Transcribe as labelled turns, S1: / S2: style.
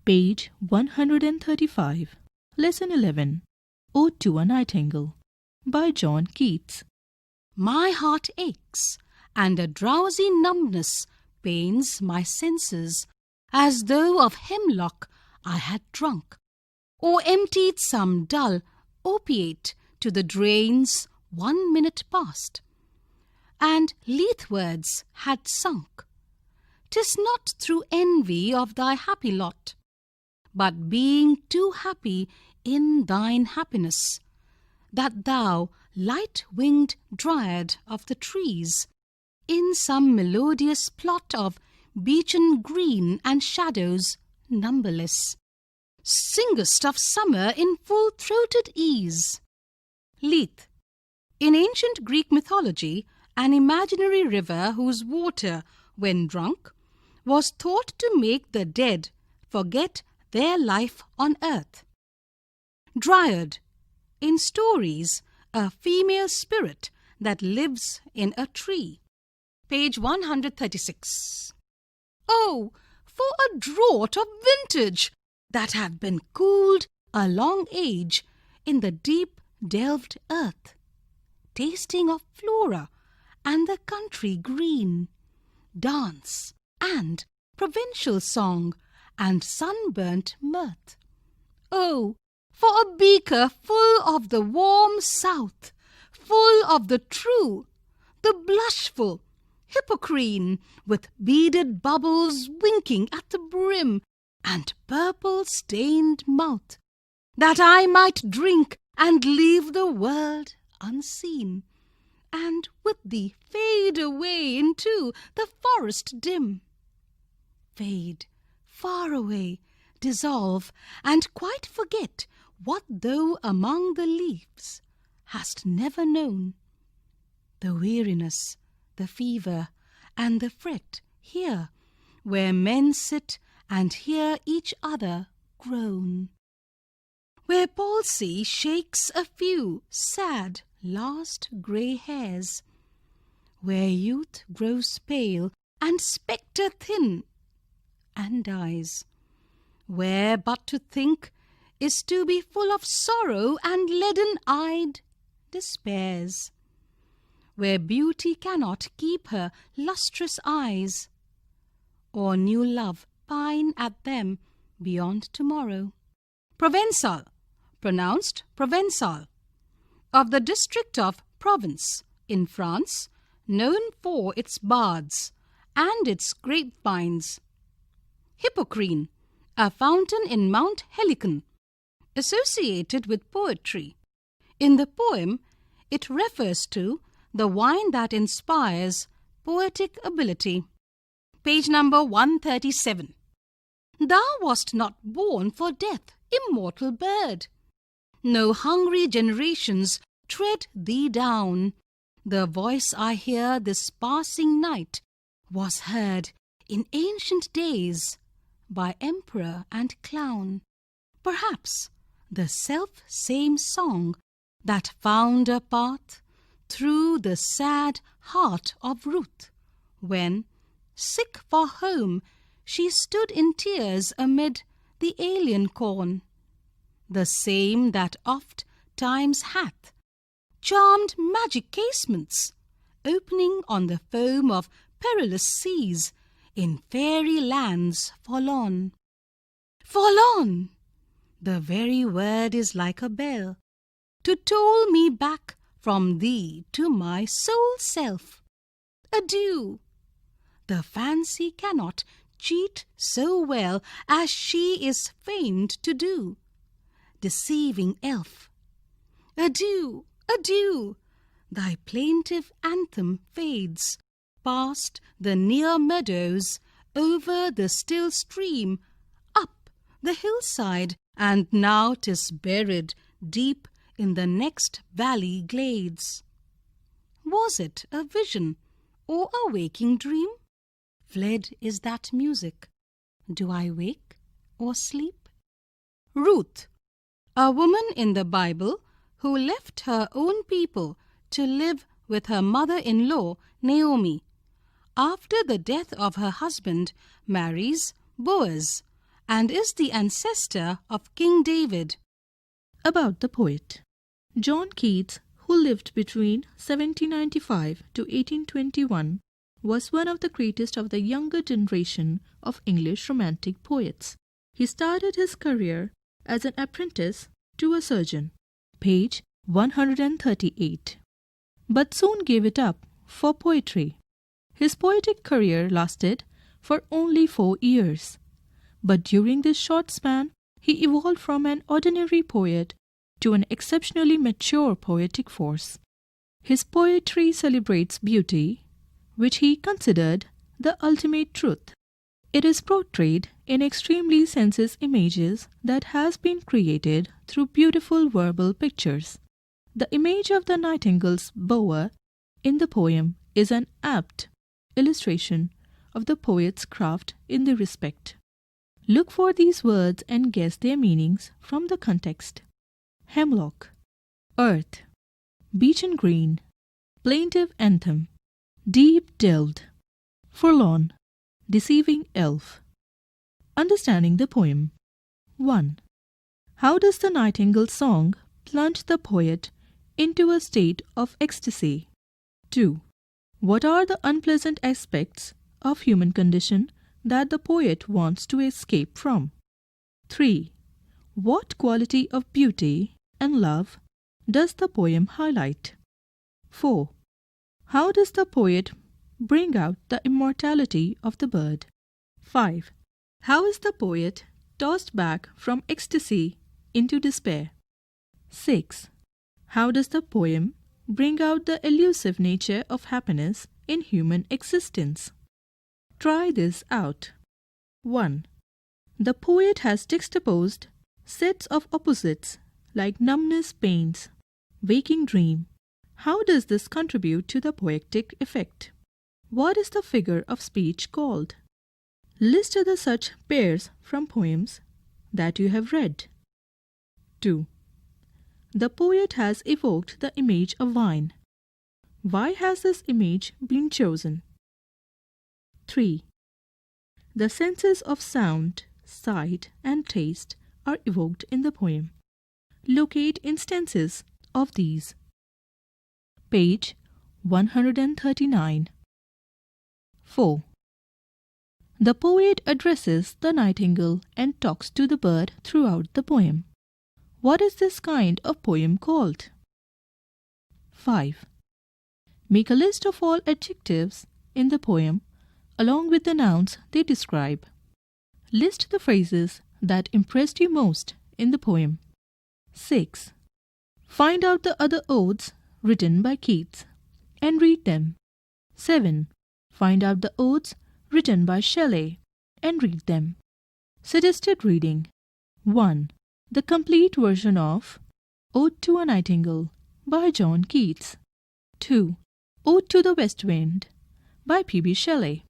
S1: Page 135. Lesson 11. Ode to a Nightingale by Keats.
S2: My heart aches, and a drowsy numbness pains my senses, as though of hemlock I had drunk, or emptied some dull opiate to the drains 1 minute past, and leathwards had sunk. 'Tis not through envy of thy happy lot, but being too happy in thine happiness, that thou, light-winged dryad of the trees, in some melodious plot of beechen green and shadows numberless, singest of summer in full-throated ease. Lethe. In ancient Greek mythology, an imaginary river whose water, when drunk, was thought to make the dead forget their life on earth. Dryad. In stories, a female spirit that lives in a tree. Page 136. Oh, for a draught of vintage that have been cooled a long age in the deep delved earth, tasting of flora and the country green, dance and provincial song and sunburnt mirth. Oh, for a beaker full of the warm south, full of the true, the blushful, Hippocrene, with beaded bubbles winking at the brim, and purple-stained mouth, that I might drink and leave the world unseen, and with thee fade away into the forest dim. Fade, far away, dissolve, and quite forget what thou among the leaves hast never known. The weariness, the fever, and the fret here, where men sit and hear each other groan, where palsy shakes a few sad last grey hairs, where youth grows pale and spectre thin and dies, where but to think is to be full of sorrow and leaden-eyed despairs, where beauty cannot keep her lustrous eyes, or new love pine at them beyond tomorrow. Provençal, pronounced Provençal, of the district of Provence in France, known for its baths and its grapevines. Hippocrene, a fountain in Mount Helicon, associated with poetry. In the poem, it refers to the wine that inspires poetic ability. Page number 137. Thou wast not born for death, immortal bird. No hungry generations tread thee down. The voice I hear this passing night was heard in ancient days by emperor and clown. Perhaps the self-same song that found a path through the sad heart of Ruth, when, sick for home, she stood in tears amid the alien corn. The same that oft times hath charmed magic casements, opening on the foam of perilous seas in fairy lands forlorn. Forlorn! The very word is like a bell to toll me back from thee to my sole self. Adieu! The fancy cannot cheat so well as she is famed to do. Deceiving elf! Adieu! Adieu! Thy plaintive anthem fades past the near meadows, over the still stream, up the hillside, and now 'tis buried deep in the next valley glades. Was it a vision or a waking dream? Fled is that music. Do I wake or sleep? Ruth, a woman in the Bible who left her own people to live with her mother-in-law, Naomi, after the death of her husband, marries Boaz, and is the ancestor of King David.
S1: About the poet. John Keats, who lived between 1795 to 1821, was one of the greatest of the younger generation of English romantic poets. He started his career as an apprentice to a surgeon, page 138, but soon gave it up for poetry. His poetic career lasted for only 4 years, but during this short span, he evolved from an ordinary poet to an exceptionally mature poetic force. His poetry celebrates beauty, which he considered the ultimate truth. It is portrayed in extremely sensuous images that has been created through beautiful verbal pictures. The image of the nightingale's bower in the poem is an apt illustration of the poet's craft in the respect. Look for these words and guess their meanings from the context. Hemlock, earth, beechen green, plaintive anthem, deep delved, forlorn, deceiving elf. Understanding the poem. 1. How does the nightingale's song plunge the poet into a state of ecstasy? 2. What are the unpleasant aspects of human condition that the poet wants to escape from? 3. What quality of beauty and love does the poem highlight? 4. How does the poet bring out the immortality of the bird? 5. How is the poet tossed back from ecstasy into despair? 6. How does the poem bring out the elusive nature of happiness in human existence? Try this out. 1. The poet has juxtaposed sets of opposites like numbness pains, waking dream. How does this contribute to the poetic effect? What is the figure of speech called? List the such pairs from poems that you have read. 2. The poet has evoked the image of wine. Why has this image been chosen? 3. The senses of sound, sight, and taste are evoked in the poem. Locate instances of these. Page 139. 4. The poet addresses the nightingale and talks to the bird throughout the poem. What is this kind of poem called? 5. Make a list of all adjectives in the poem along with the nouns they describe. List the phrases that impressed you most in the poem. 6. Find out the other odes written by Keats and read them. 7. Find out the odes written by Shelley and read them. Suggested reading. 1. The complete version of Ode to a Nightingale by John Keats. 2. Ode to the West Wind by P.B. Shelley.